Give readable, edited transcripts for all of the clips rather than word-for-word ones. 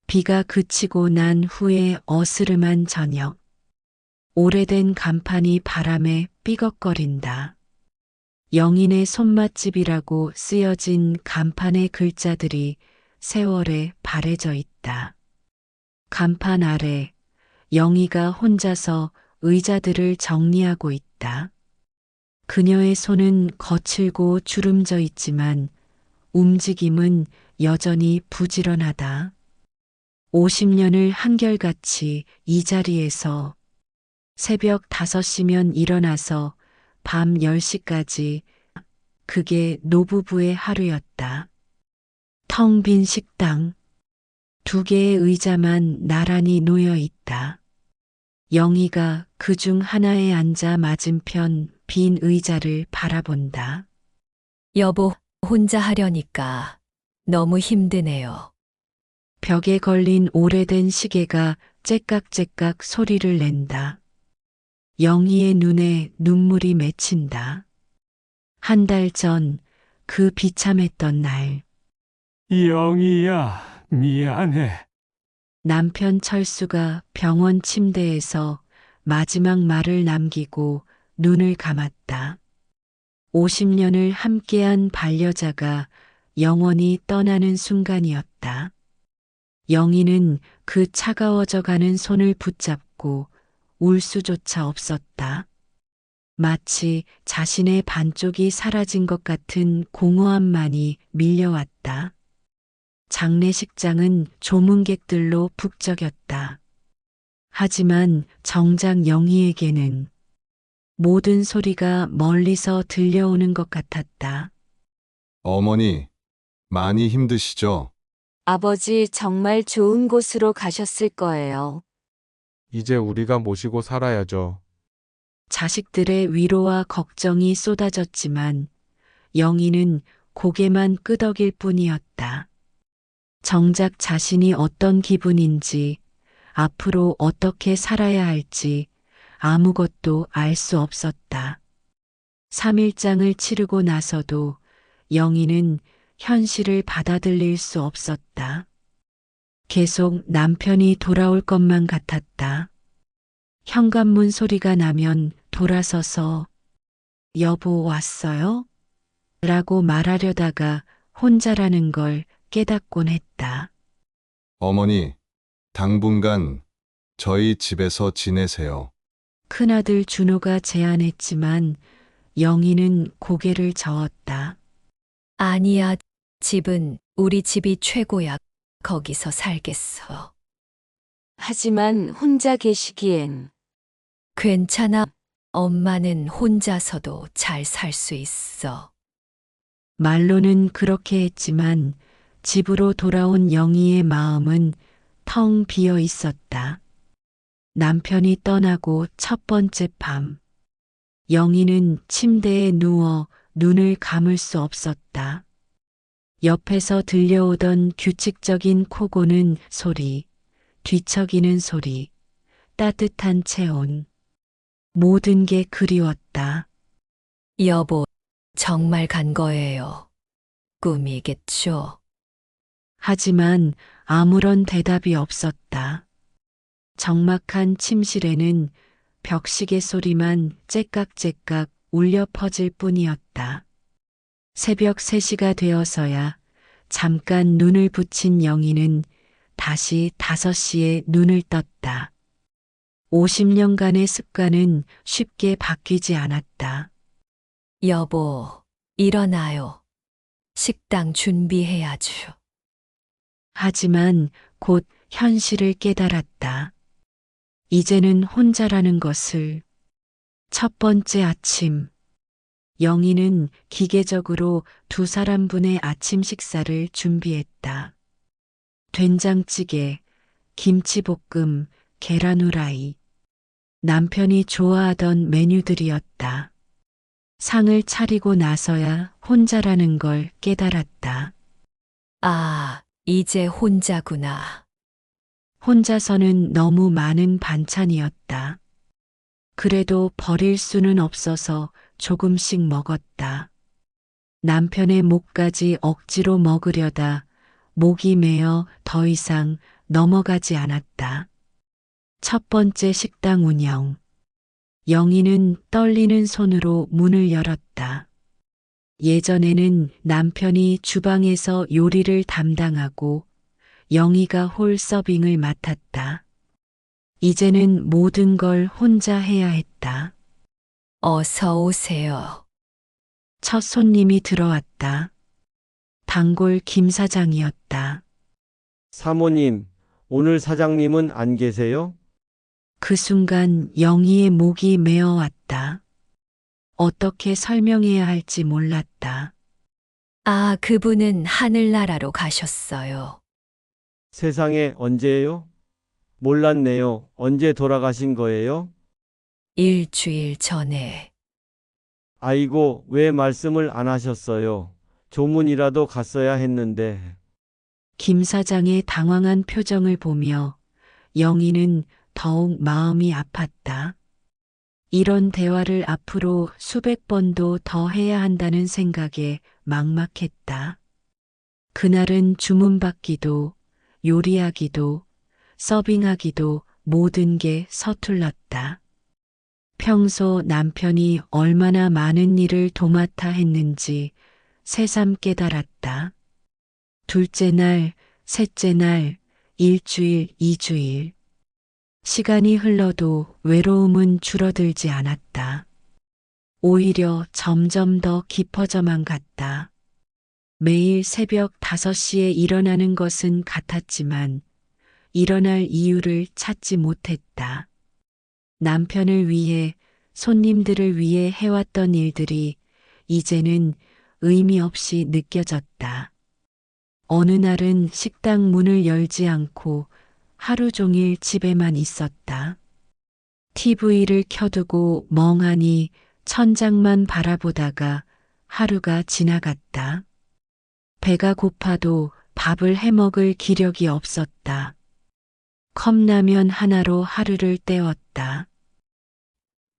비가 그치고 난 후에 어스름한 저녁. 오래된 간판이 바람에 삐걱거린다. 영인의 손맛집이라고 쓰여진 간판의 글자들이 세월에 바래져 있다. 간판 아래 영희가 혼자서 의자들을 정리하고 있다. 그녀의 손은 거칠고 주름져 있지만 움직임은 여전히 부지런하다. 50년을 한결같이 이 자리에서 새벽 5시면 일어나서 밤 10시까지 그게 노부부의 하루였다. 텅 빈 식당, 2개의 의자만 나란히 놓여 있다. 영희가 그중 하나에 앉아 맞은편 빈 의자를 바라본다. 여보, 혼자 하려니까 너무 힘드네요. 벽에 걸린 오래된 시계가 째깍째깍 소리를 낸다. 영희의 눈에 눈물이 맺힌다. 1달 전 그 비참했던 날, 영희야, 미안해. 남편 철수가 병원 침대에서 마지막 말을 남기고 눈을 감았다. 50년을 함께한 반려자가 영원히 떠나는 순간이었다. 영희는 그 차가워져가는 손을 붙잡고 울 수조차 없었다. 마치 자신의 반쪽이 사라진 것 같은 공허함만이 밀려왔다. 장례식장은 조문객들로 북적였다. 하지만 정작 영희에게는 모든 소리가 멀리서 들려오는 것 같았다. 어머니, 많이 힘드시죠? 아버지 정말 좋은 곳으로 가셨을 거예요. 이제 우리가 모시고 살아야죠. 자식들의 위로와 걱정이 쏟아졌지만 영희는 고개만 끄덕일 뿐이었다. 정작 자신이 어떤 기분인지, 앞으로 어떻게 살아야 할지 아무것도 알 수 없었다. 3일장을 치르고 나서도 영희는 현실을 받아들일 수 없었다. 계속 남편이 돌아올 것만 같았다. 현관문 소리가 나면 돌아서서 여보 왔어요? 라고 말하려다가 혼자라는 걸 깨닫곤 했다. 어머니, 당분간 저희 집에서 지내세요. 큰아들 준호가 제안했지만 영희는 고개를 저었다. 아니야, 집은 우리 집이 최고야. 거기서 살겠어. 하지만 혼자 계시기엔 괜찮아. 엄마는 혼자서도 잘 살 수 있어. 말로는 그렇게 했지만 집으로 돌아온 영희의 마음은 텅 비어 있었다. 남편이 떠나고 첫 번째 밤, 영희는 침대에 누워 눈을 감을 수 없었다. 옆에서 들려오던 규칙적인 코 고는 소리, 뒤척이는 소리, 따뜻한 체온, 모든 게 그리웠다. 여보, 정말 간 거예요. 꿈이겠죠? 하지만 아무런 대답이 없었다. 적막한 침실에는 벽시계 소리만 째깍째깍 울려 퍼질 뿐이었다. 새벽 3시가 되어서야 잠깐 눈을 붙인 영희는 다시 5시에 눈을 떴다. 50년간의 습관은 쉽게 바뀌지 않았다. 여보, 일어나요. 식당 준비해야죠. 하지만 곧 현실을 깨달았다. 이제는 혼자라는 것을. 첫 번째 아침, 영희는 기계적으로 2사람분의 아침 식사를 준비했다. 된장찌개, 김치볶음, 계란 후라이. 남편이 좋아하던 메뉴들이었다. 상을 차리고 나서야 혼자라는 걸 깨달았다. 아, 이제 혼자구나. 혼자서는 너무 많은 반찬이었다. 그래도 버릴 수는 없어서 조금씩 먹었다. 남편의 목까지 억지로 먹으려다 목이 메어 더 이상 넘어가지 않았다. 첫 번째 식당 운영. 영희는 떨리는 손으로 문을 열었다. 예전에는 남편이 주방에서 요리를 담당하고 영희가 홀 서빙을 맡았다. 이제는 모든 걸 혼자 해야 했다. 어서 오세요. 첫 손님이 들어왔다. 단골 김 사장이었다. 사모님, 오늘 사장님은 안 계세요? 그 순간 영희의 목이 메어왔다. 어떻게 설명해야 할지 몰랐다. 아, 그분은 하늘나라로 가셨어요. 세상에 언제예요? 몰랐네요. 언제 돌아가신 거예요? 일주일 전에. 아이고, 왜 말씀을 안 하셨어요? 조문이라도 갔어야 했는데. 김 사장의 당황한 표정을 보며 영희는 더욱 마음이 아팠다. 이런 대화를 앞으로 수백 번도 더 해야 한다는 생각에 막막했다. 그날은 주문받기도, 요리하기도, 서빙하기도 모든 게 서툴렀다. 평소 남편이 얼마나 많은 일을 도맡아 했는지 새삼 깨달았다. 둘째 날, 셋째 날, 일주일, 이주일. 시간이 흘러도 외로움은 줄어들지 않았다. 오히려 점점 더 깊어져만 갔다. 매일 새벽 5시에 일어나는 것은 같았지만 일어날 이유를 찾지 못했다. 남편을 위해, 손님들을 위해 해왔던 일들이 이제는 의미 없이 느껴졌다. 어느 날은 식당 문을 열지 않고 하루 종일 집에만 있었다. TV를 켜두고 멍하니 천장만 바라보다가 하루가 지나갔다. 배가 고파도 밥을 해먹을 기력이 없었다. 컵라면 하나로 하루를 때웠다.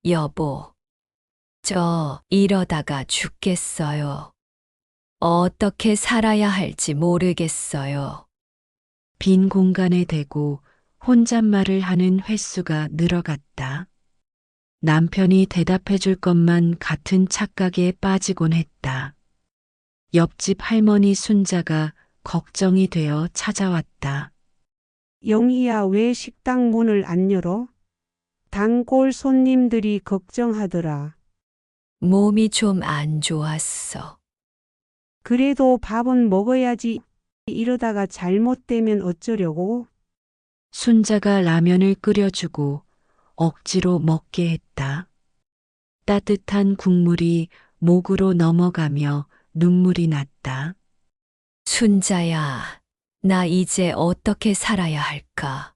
여보, 저 이러다가 죽겠어요. 어떻게 살아야 할지 모르겠어요. 빈 공간에 대고 혼잣말을 하는 횟수가 늘어갔다. 남편이 대답해 줄 것만 같은 착각에 빠지곤 했다. 옆집 할머니 순자가 걱정이 되어 찾아왔다. 영희야, 왜 식당 문을 안 열어? 단골 손님들이 걱정하더라. 몸이 좀 안 좋았어. 그래도 밥은 먹어야지. 이러다가 잘못되면 어쩌려고? 순자가 라면을 끓여주고 억지로 먹게 했다. 따뜻한 국물이 목으로 넘어가며 눈물이 났다. 순자야, 나 이제 어떻게 살아야 할까?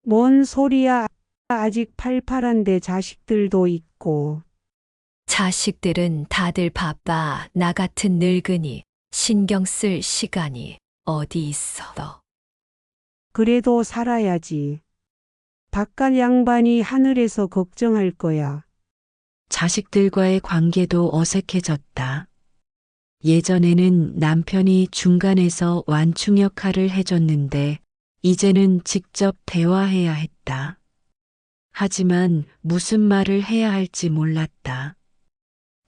뭔 소리야. 아직 팔팔한데 자식들도 있고. 자식들은 다들 바빠. 나 같은 늙은이 신경 쓸 시간이 어디 있어. 그래도 살아야지. 바깥 양반이 하늘에서 걱정할 거야. 자식들과의 관계도 어색해졌다. 예전에는 남편이 중간에서 완충 역할을 해줬는데 이제는 직접 대화해야 했다. 하지만 무슨 말을 해야 할지 몰랐다.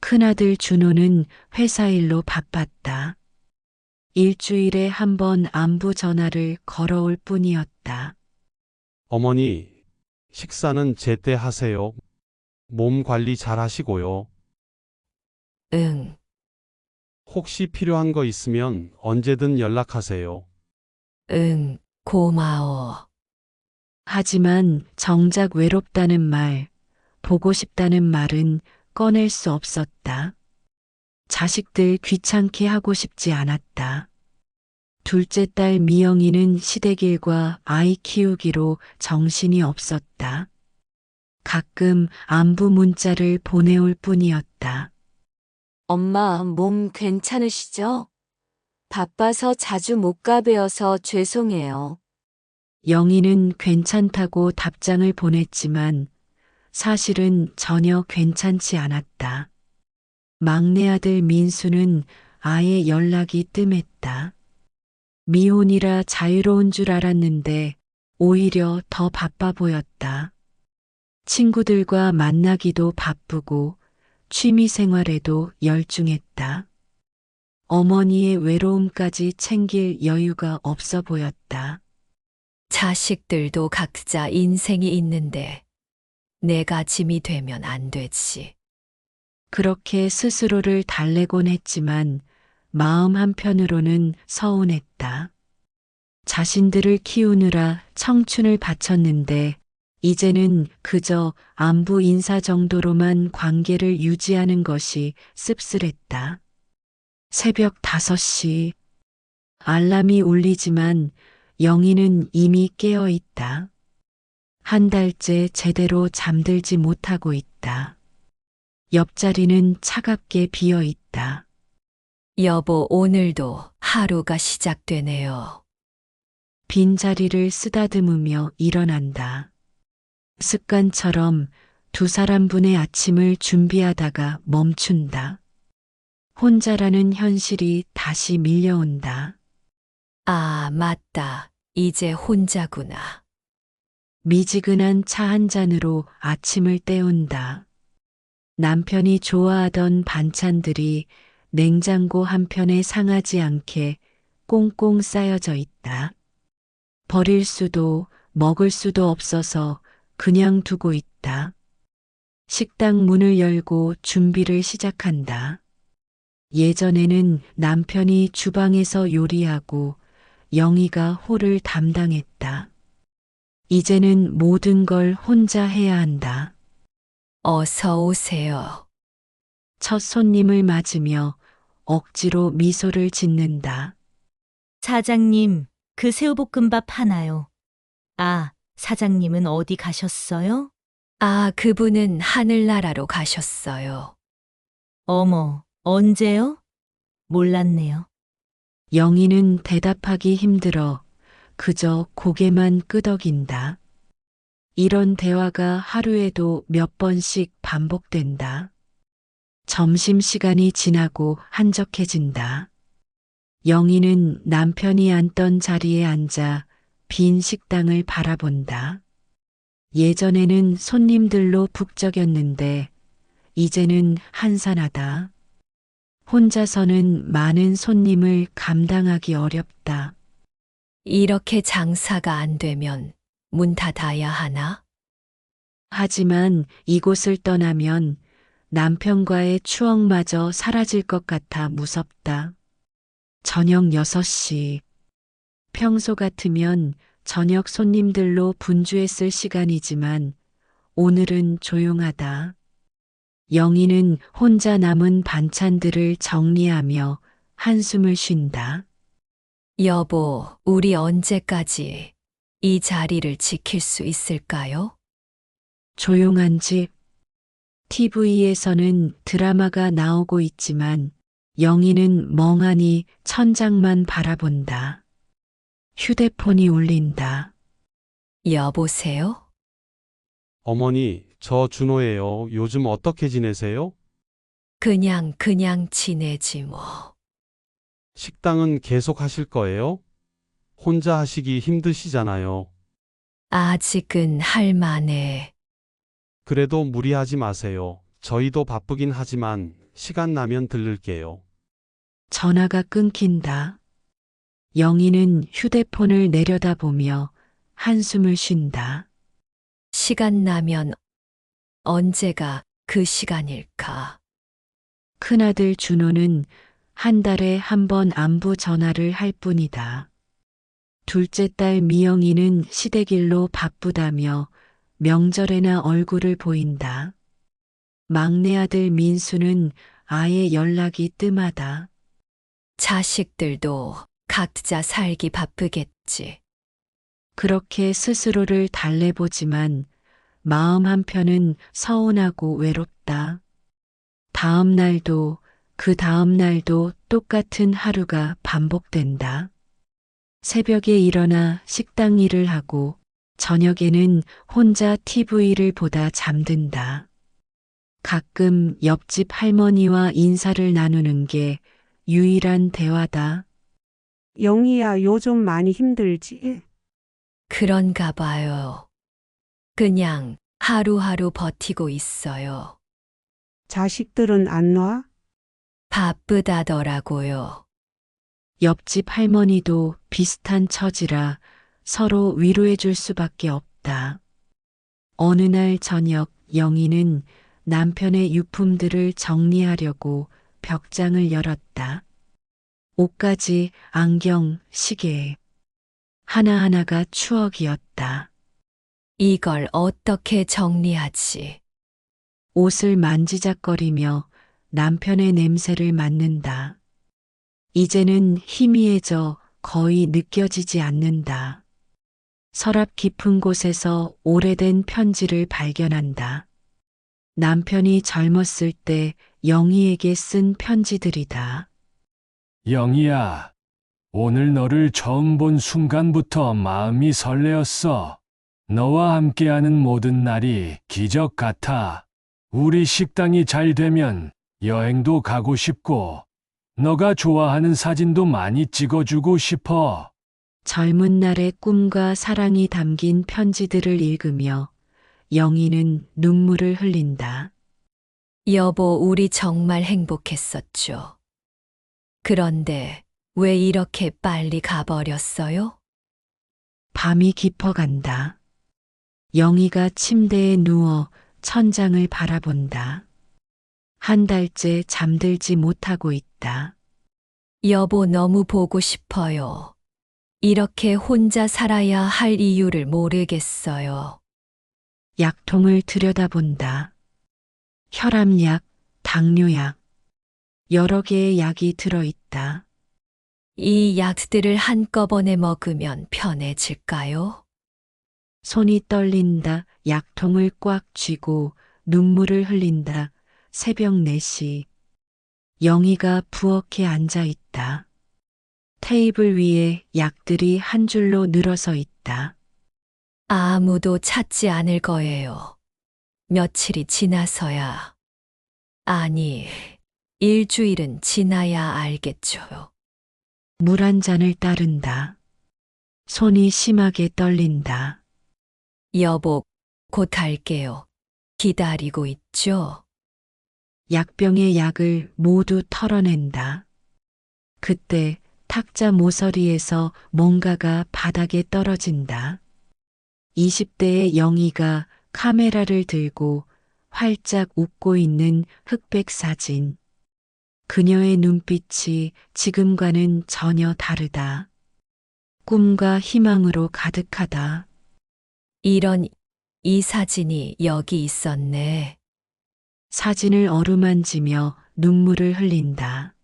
큰아들 준호는 회사 일로 바빴다. 일주일에 한 번 안부 전화를 걸어올 뿐이었다. 어머니, 식사는 제때 하세요. 몸 관리 잘 하시고요. 응, 혹시 필요한 거 있으면 언제든 연락하세요. 응, 고마워. 하지만 정작 외롭다는 말, 보고 싶다는 말은 꺼낼 수 없었다. 자식들 귀찮게 하고 싶지 않았다. 둘째 딸 미영이는 시댁일과 아이 키우기로 정신이 없었다. 가끔 안부 문자를 보내올 뿐이었다. 엄마, 몸 괜찮으시죠? 바빠서 자주 못 가뵈어서 죄송해요. 영희는 괜찮다고 답장을 보냈지만 사실은 전혀 괜찮지 않았다. 막내 아들 민수는 아예 연락이 뜸했다. 미혼이라 자유로운 줄 알았는데 오히려 더 바빠 보였다. 친구들과 만나기도 바쁘고 취미 생활에도 열중했다. 어머니의 외로움까지 챙길 여유가 없어 보였다. 자식들도 각자 인생이 있는데 내가 짐이 되면 안 되지. 그렇게 스스로를 달래곤 했지만 마음 한편으로는 서운했다. 자신들을 키우느라 청춘을 바쳤는데 이제는 그저 안부 인사 정도로만 관계를 유지하는 것이 씁쓸했다. 새벽 5시. 알람이 울리지만 영희는 이미 깨어 있다. 한 달째 제대로 잠들지 못하고 있다. 옆자리는 차갑게 비어 있다. 여보, 오늘도 하루가 시작되네요. 빈자리를 쓰다듬으며 일어난다. 습관처럼 두 사람분의 아침을 준비하다가 멈춘다. 혼자라는 현실이 다시 밀려온다. 아, 맞다. 이제 혼자구나. 미지근한 차 한 잔으로 아침을 때운다. 남편이 좋아하던 반찬들이 냉장고 한편에 상하지 않게 꽁꽁 쌓여져 있다. 버릴 수도 먹을 수도 없어서 그냥 두고 있다. 식당 문을 열고 준비를 시작한다. 예전에는 남편이 주방에서 요리하고 영희가 홀을 담당했다. 이제는 모든 걸 혼자 해야 한다. 어서 오세요. 첫 손님을 맞으며 억지로 미소를 짓는다. 사장님, 그 새우볶음밥 하나요. 아, 사장님은 어디 가셨어요? 아, 그분은 하늘나라로 가셨어요. 어머, 언제요? 몰랐네요. 영희는 대답하기 힘들어 그저 고개만 끄덕인다. 이런 대화가 하루에도 몇 번씩 반복된다. 점심시간이 지나고 한적해진다. 영희는 남편이 앉던 자리에 앉아 빈 식당을 바라본다. 예전에는 손님들로 북적였는데 이제는 한산하다. 혼자서는 많은 손님을 감당하기 어렵다. 이렇게 장사가 안 되면 문 닫아야 하나? 하지만 이곳을 떠나면 남편과의 추억마저 사라질 것 같아 무섭다. 저녁 6시. 평소 같으면 저녁 손님들로 분주했을 시간이지만 오늘은 조용하다. 영희는 혼자 남은 반찬들을 정리하며 한숨을 쉰다. 여보, 우리 언제까지 이 자리를 지킬 수 있을까요? 조용한 집. TV에서는 드라마가 나오고 있지만 영희는 멍하니 천장만 바라본다. 휴대폰이 울린다. 여보세요? 어머니, 저 준호예요. 요즘 어떻게 지내세요? 그냥 지내지 뭐. 식당은 계속 하실 거예요? 혼자 하시기 힘드시잖아요. 아직은 할 만해. 그래도 무리하지 마세요. 저희도 바쁘긴 하지만 시간 나면 들를게요. 전화가 끊긴다. 영희는 휴대폰을 내려다보며 한숨을 쉰다. 시간 나면 언제가 그 시간일까? 큰아들 준호는 한 달에 한 번 안부 전화를 할 뿐이다. 둘째 딸 미영이는 시댁일로 바쁘다며 명절에나 얼굴을 보인다. 막내 아들 민수는 아예 연락이 뜸하다. 자식들도 각자 살기 바쁘겠지. 그렇게 스스로를 달래보지만 마음 한편은 서운하고 외롭다. 다음 날도 그 다음 날도 똑같은 하루가 반복된다. 새벽에 일어나 식당 일을 하고 저녁에는 혼자 TV를 보다 잠든다. 가끔 옆집 할머니와 인사를 나누는 게 유일한 대화다. 영희야, 요즘 많이 힘들지? 그런가 봐요. 그냥 하루하루 버티고 있어요. 자식들은 안 와? 바쁘다더라고요. 옆집 할머니도 비슷한 처지라 서로 위로해 줄 수밖에 없다. 어느 날 저녁 영희는 남편의 유품들을 정리하려고 벽장을 열었다. 옷가지, 안경, 시계. 하나하나가 추억이었다. 이걸 어떻게 정리하지? 옷을 만지작거리며 남편의 냄새를 맡는다. 이제는 희미해져 거의 느껴지지 않는다. 서랍 깊은 곳에서 오래된 편지를 발견한다. 남편이 젊었을 때 영희에게 쓴 편지들이다. 영희야, 오늘 너를 처음 본 순간부터 마음이 설레었어. 너와 함께하는 모든 날이 기적 같아. 우리 식당이 잘 되면 여행도 가고 싶고, 너가 좋아하는 사진도 많이 찍어주고 싶어. 젊은 날의 꿈과 사랑이 담긴 편지들을 읽으며 영희는 눈물을 흘린다. 여보, 우리 정말 행복했었죠. 그런데 왜 이렇게 빨리 가버렸어요? 밤이 깊어간다. 영희가 침대에 누워 천장을 바라본다. 한 달째 잠들지 못하고 있다. 여보, 너무 보고 싶어요. 이렇게 혼자 살아야 할 이유를 모르겠어요. 약통을 들여다본다. 혈압약, 당뇨약, 여러 개의 약이 들어있다. 이 약들을 한꺼번에 먹으면 편해질까요? 손이 떨린다. 약통을 꽉 쥐고 눈물을 흘린다. 새벽 4시. 영희가 부엌에 앉아 있다. 테이블 위에 약들이 한 줄로 늘어서 있다. 아무도 찾지 않을 거예요. 며칠이 지나서야. 아니, 일주일은 지나야 알겠죠. 물 한 잔을 따른다. 손이 심하게 떨린다. 여보, 곧 할게요. 기다리고 있죠? 약병의 약을 모두 털어낸다. 그때 탁자 모서리에서 뭔가가 바닥에 떨어진다. 20대의 영희가 카메라를 들고 활짝 웃고 있는 흑백 사진. 그녀의 눈빛이 지금과는 전혀 다르다. 꿈과 희망으로 가득하다. 이 사진이 여기 있었네. 사진을 어루만지며 눈물을 흘린다.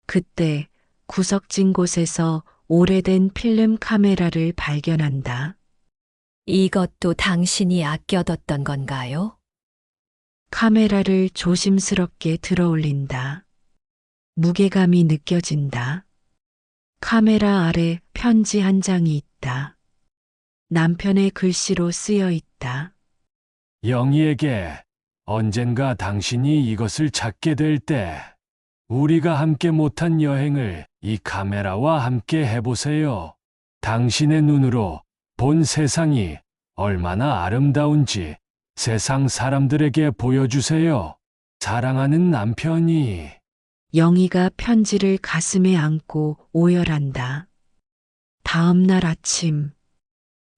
그때 구석진 곳에서 오래된 필름 카메라를 발견한다. 이것도 당신이 아껴뒀던 건가요? 카메라를 조심스럽게 들어올린다. 무게감이 느껴진다. 카메라 아래 편지 한 장이 있다. 남편의 글씨로 쓰여 있다. 영희에게 언젠가 당신이 이것을 찾게 될 때, 우리가 함께 못한 여행을 이 카메라와 함께 해보세요. 당신의 눈으로 본 세상이 얼마나 아름다운지 세상 사람들에게 보여주세요. 사랑하는 남편이. 영희가 편지를 가슴에 안고 오열한다. 다음 날 아침,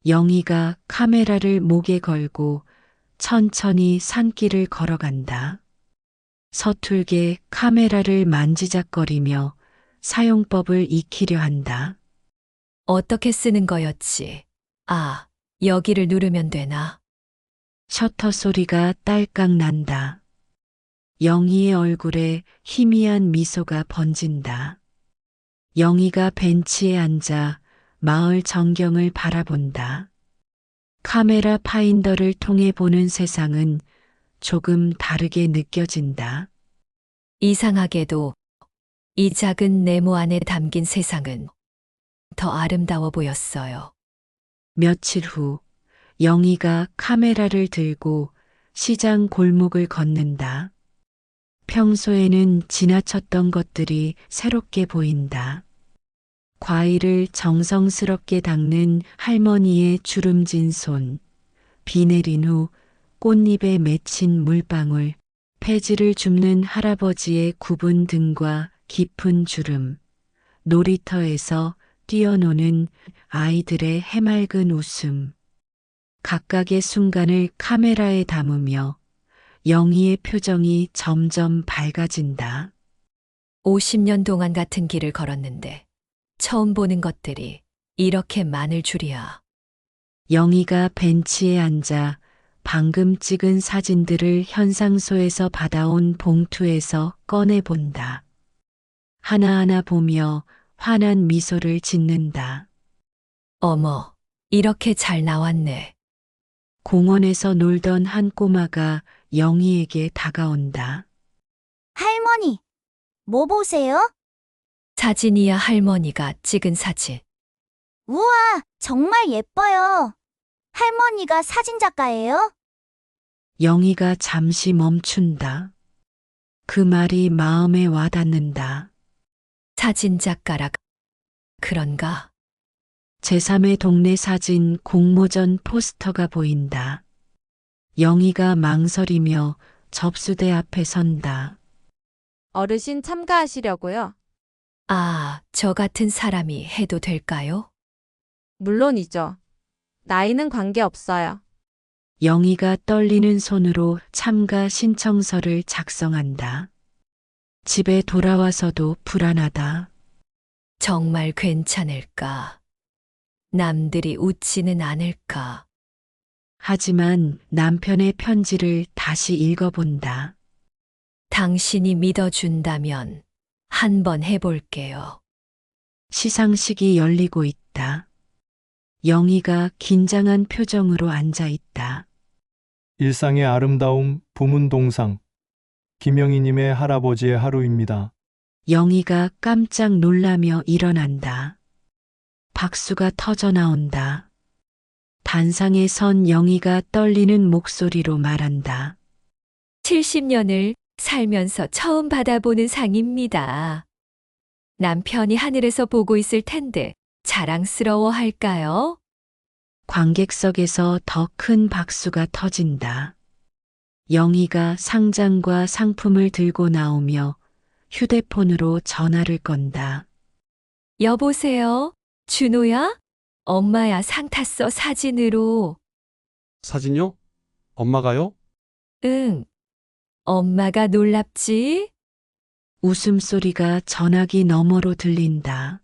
영희가 카메라를 목에 걸고 천천히 산길을 걸어간다. 서툴게 카메라를 만지작거리며 사용법을 익히려 한다. 어떻게 쓰는 거였지? 아, 여기를 누르면 되나? 셔터 소리가 딸깍 난다. 영희의 얼굴에 희미한 미소가 번진다. 영희가 벤치에 앉아 마을 전경을 바라본다. 카메라 파인더를 통해 보는 세상은 조금 다르게 느껴진다. 이상하게도 이 작은 네모 안에 담긴 세상은 더 아름다워 보였어요. 며칠 후 영희가 카메라를 들고 시장 골목을 걷는다. 평소에는 지나쳤던 것들이 새롭게 보인다. 과일을 정성스럽게 닦는 할머니의 주름진 손, 비 내린 후 꽃잎에 맺힌 물방울, 폐지를 줍는 할아버지의 굽은 등과 깊은 주름, 놀이터에서 뛰어노는 아이들의 해맑은 웃음. 각각의 순간을 카메라에 담으며 영희의 표정이 점점 밝아진다. 50년 동안 같은 길을 걸었는데 처음 보는 것들이 이렇게 많을 줄이야. 영희가 벤치에 앉아 방금 찍은 사진들을 현상소에서 받아온 봉투에서 꺼내본다. 하나하나 보며 환한 미소를 짓는다. 어머, 이렇게 잘 나왔네. 공원에서 놀던 한 꼬마가 영희에게 다가온다. 할머니, 뭐 보세요? 사진이야, 할머니가 찍은 사진. 우와, 정말 예뻐요. 할머니가 사진작가예요? 영희가 잠시 멈춘다. 그 말이 마음에 와닿는다. 사진작가라. 그런가? 제3의 동네 사진 공모전 포스터가 보인다. 영희가 망설이며 접수대 앞에 선다. 어르신 참가하시려고요? 아, 저 같은 사람이 해도 될까요? 물론이죠. 나이는 관계없어요. 영희가 떨리는 손으로 참가 신청서를 작성한다. 집에 돌아와서도 불안하다. 정말 괜찮을까? 남들이 웃지는 않을까? 하지만 남편의 편지를 다시 읽어본다. 당신이 믿어준다면 한번 해볼게요. 시상식이 열리고 있다. 영희가 긴장한 표정으로 앉아 있다. 일상의 아름다움 부문동상 김영희님의 할아버지의 하루입니다. 영희가 깜짝 놀라며 일어난다. 박수가 터져 나온다. 단상에 선 영희가 떨리는 목소리로 말한다. 70년을 살면서 처음 받아보는 상입니다. 남편이 하늘에서 보고 있을 텐데 자랑스러워 할까요? 관객석에서 더 큰 박수가 터진다. 영희가 상장과 상품을 들고 나오며 휴대폰으로 전화를 건다. 여보세요? 준호야? 엄마야, 상 탔어, 사진으로. 사진요? 엄마가요? 응. 엄마가 놀랍지? 웃음소리가 전화기 너머로 들린다.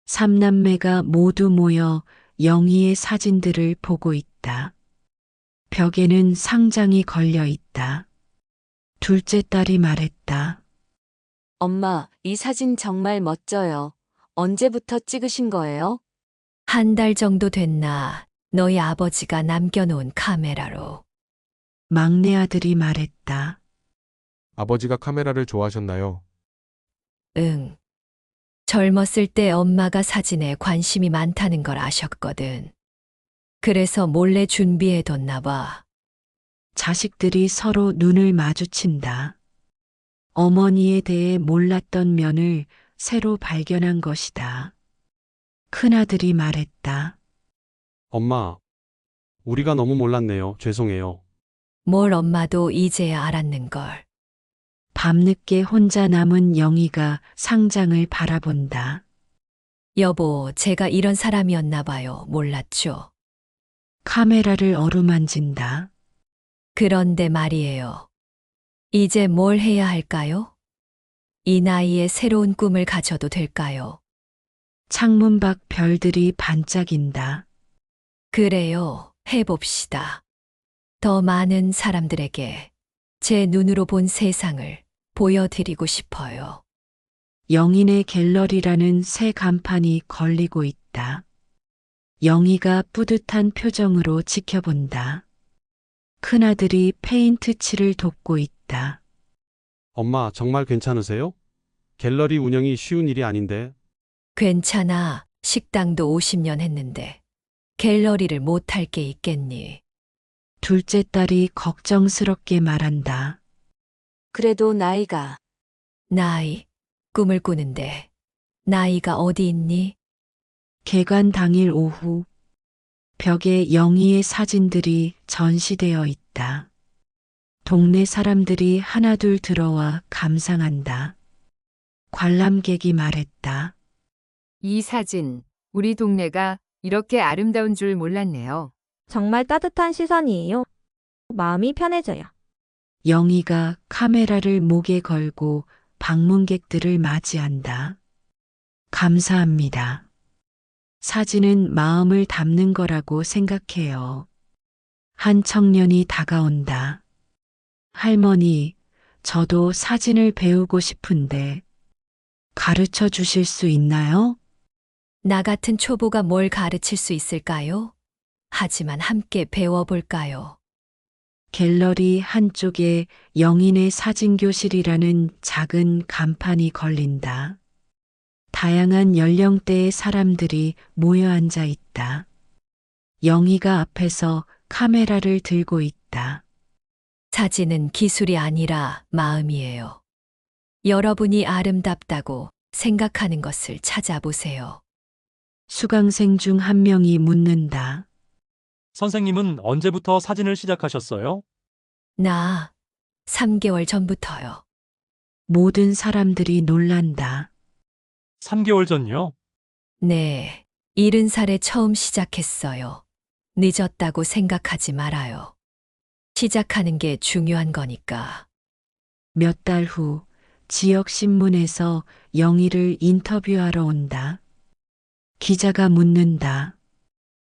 삼남매가 모두 모여 영희의 사진들을 보고 있다. 벽에는 상장이 걸려 있다. 둘째 딸이 말했다. 엄마, 이 사진 정말 멋져요. 언제부터 찍으신 거예요? 한 달 정도 됐나? 너희 아버지가 남겨놓은 카메라로. 막내 아들이 말했다. 아버지가 카메라를 좋아하셨나요? 응. 젊었을 때 엄마가 사진에 관심이 많다는 걸 아셨거든. 그래서 몰래 준비해뒀나 봐. 자식들이 서로 눈을 마주친다. 어머니에 대해 몰랐던 면을 새로 발견한 것이다. 큰아들이 말했다. 엄마, 우리가 너무 몰랐네요. 죄송해요. 뭘 엄마도 이제야 알았는걸. 밤늦게 혼자 남은 영희가 상장을 바라본다. 여보, 제가 이런 사람이었나 봐요. 몰랐죠. 카메라를 어루만진다. 그런데 말이에요. 이제 뭘 해야 할까요? 이 나이에 새로운 꿈을 가져도 될까요? 창문 밖 별들이 반짝인다. 그래요. 해봅시다. 더 많은 사람들에게 제 눈으로 본 세상을 보여드리고 싶어요. 영인의 갤러리라는 새 간판이 걸리고 있다. 영희가 뿌듯한 표정으로 지켜본다. 큰아들이 페인트 칠을 돕고 있다. 엄마, 정말 괜찮으세요? 갤러리 운영이 쉬운 일이 아닌데. 괜찮아. 식당도 50년 했는데 갤러리를 못할 게 있겠니? 둘째 딸이 걱정스럽게 말한다. 그래도 나이가. 나이, 꿈을 꾸는데 나이가 어디 있니? 개관 당일 오후 벽에 영희의 사진들이 전시되어 있다. 동네 사람들이 하나둘 들어와 감상한다. 관람객이 말했다. 이 사진, 우리 동네가 이렇게 아름다운 줄 몰랐네요. 정말 따뜻한 시선이에요. 마음이 편해져요. 영희가 카메라를 목에 걸고 방문객들을 맞이한다. 감사합니다. 사진은 마음을 담는 거라고 생각해요. 한 청년이 다가온다. 할머니, 저도 사진을 배우고 싶은데 가르쳐 주실 수 있나요? 나 같은 초보가 뭘 가르칠 수 있을까요? 하지만 함께 배워볼까요? 갤러리 한쪽에 영인의 사진교실이라는 작은 간판이 걸린다. 다양한 연령대의 사람들이 모여 앉아 있다. 영희가 앞에서 카메라를 들고 있다. 사진은 기술이 아니라 마음이에요. 여러분이 아름답다고 생각하는 것을 찾아보세요. 수강생 중 한 명이 묻는다. 선생님은 언제부터 사진을 시작하셨어요? 나 3개월 전부터요. 모든 사람들이 놀란다. 3개월 전요? 네, 70살에 처음 시작했어요. 늦었다고 생각하지 말아요. 시작하는 게 중요한 거니까. 몇 달 후 지역 신문에서 영희를 인터뷰하러 온다. 기자가 묻는다.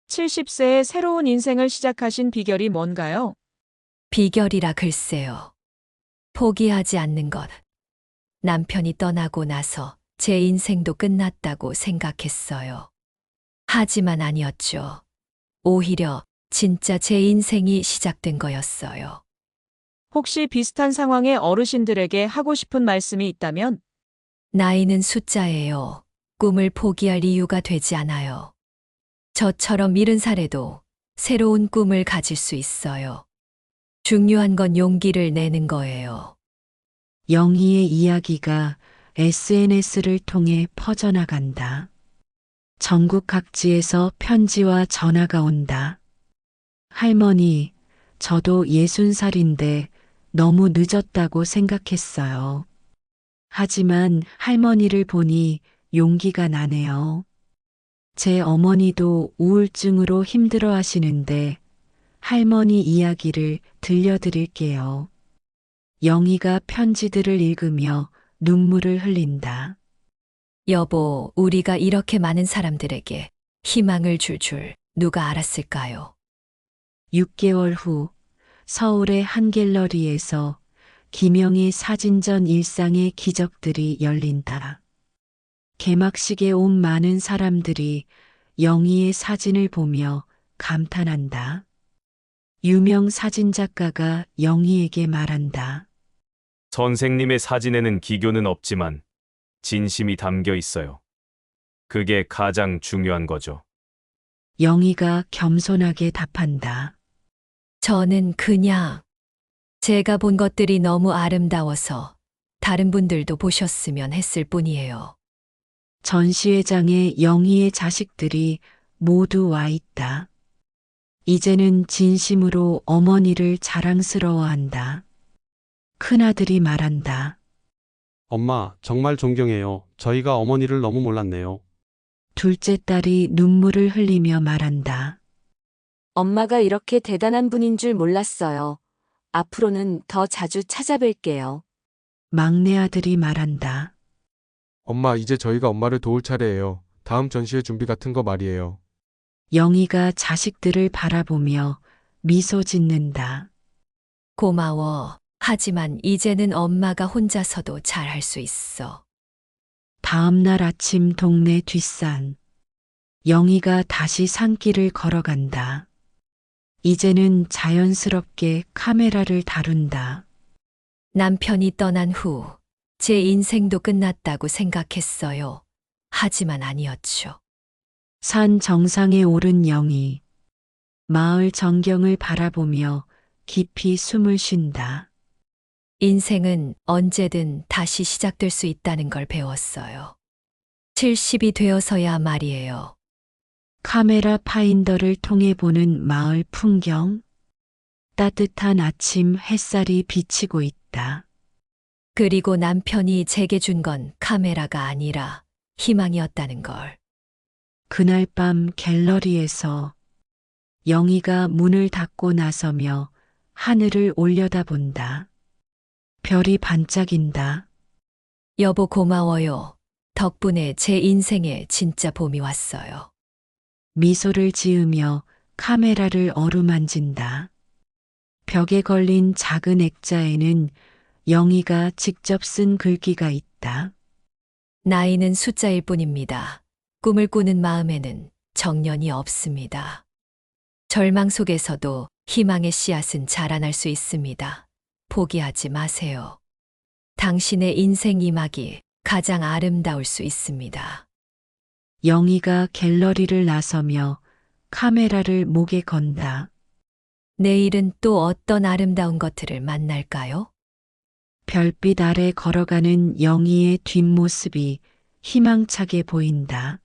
70세에 새로운 인생을 시작하신 비결이 뭔가요? 비결이라 글쎄요. 포기하지 않는 것. 남편이 떠나고 나서 제 인생도 끝났다고 생각했어요. 하지만 아니었죠. 오히려 진짜 제 인생이 시작된 거였어요. 혹시 비슷한 상황의 어르신들에게 하고 싶은 말씀이 있다면? 나이는 숫자예요. 꿈을 포기할 이유가 되지 않아요. 저처럼 70살에도 새로운 꿈을 가질 수 있어요. 중요한 건 용기를 내는 거예요. 영희의 이야기가 SNS를 통해 퍼져나간다. 전국 각지에서 편지와 전화가 온다. 할머니, 저도 60살인데 너무 늦었다고 생각했어요. 하지만 할머니를 보니 용기가 나네요. 제 어머니도 우울증으로 힘들어 하시는데 할머니 이야기를 들려드릴게요. 영희가 편지들을 읽으며 눈물을 흘린다. 여보, 우리가 이렇게 많은 사람들에게 희망을 줄 누가 알았을까요? 6개월 후 서울의 한 갤러리에서 김영희 사진전 일상의 기적들이 열린다. 개막식에 온 많은 사람들이 영희의 사진을 보며 감탄한다. 유명 사진작가가 영희에게 말한다. 선생님의 사진에는 기교는 없지만 진심이 담겨 있어요. 그게 가장 중요한 거죠. 영희가 겸손하게 답한다. 저는 그냥 제가 본 것들이 너무 아름다워서 다른 분들도 보셨으면 했을 뿐이에요. 전시회장에 영희의 자식들이 모두 와 있다. 이제는 진심으로 어머니를 자랑스러워한다. 큰아들이 말한다. 엄마, 정말 존경해요. 저희가 어머니를 너무 몰랐네요. 둘째 딸이 눈물을 흘리며 말한다. 엄마가 이렇게 대단한 분인 줄 몰랐어요. 앞으로는 더 자주 찾아뵐게요. 막내 아들이 말한다. 엄마, 이제 저희가 엄마를 도울 차례예요. 다음 전시회 준비 같은 거 말이에요. 영희가 자식들을 바라보며 미소 짓는다. 고마워. 하지만 이제는 엄마가 혼자서도 잘 할 수 있어. 다음 날 아침 동네 뒷산. 영희가 다시 산길을 걸어간다. 이제는 자연스럽게 카메라를 다룬다. 남편이 떠난 후 제 인생도 끝났다고 생각했어요. 하지만 아니었죠. 산 정상에 오른 영희. 마을 전경을 바라보며 깊이 숨을 쉰다. 인생은 언제든 다시 시작될 수 있다는 걸 배웠어요. 70이 되어서야 말이에요. 카메라 파인더를 통해 보는 마을 풍경. 따뜻한 아침 햇살이 비치고 있다. 그리고 남편이 제게 준 건 카메라가 아니라 희망이었다는 걸. 그날 밤 갤러리에서 영희가 문을 닫고 나서며 하늘을 올려다본다. 별이 반짝인다. 여보 고마워요. 덕분에 제 인생에 진짜 봄이 왔어요. 미소를 지으며 카메라를 어루만진다. 벽에 걸린 작은 액자에는 영희가 직접 쓴 글귀가 있다. 나이는 숫자일 뿐입니다. 꿈을 꾸는 마음에는 정년이 없습니다. 절망 속에서도 희망의 씨앗은 자라날 수 있습니다. 포기하지 마세요. 당신의 인생 이막이 가장 아름다울 수 있습니다. 영희가 갤러리를 나서며 카메라를 목에 건다. 내일은 또 어떤 아름다운 것들을 만날까요? 별빛 아래 걸어가는 영희의 뒷모습이 희망차게 보인다.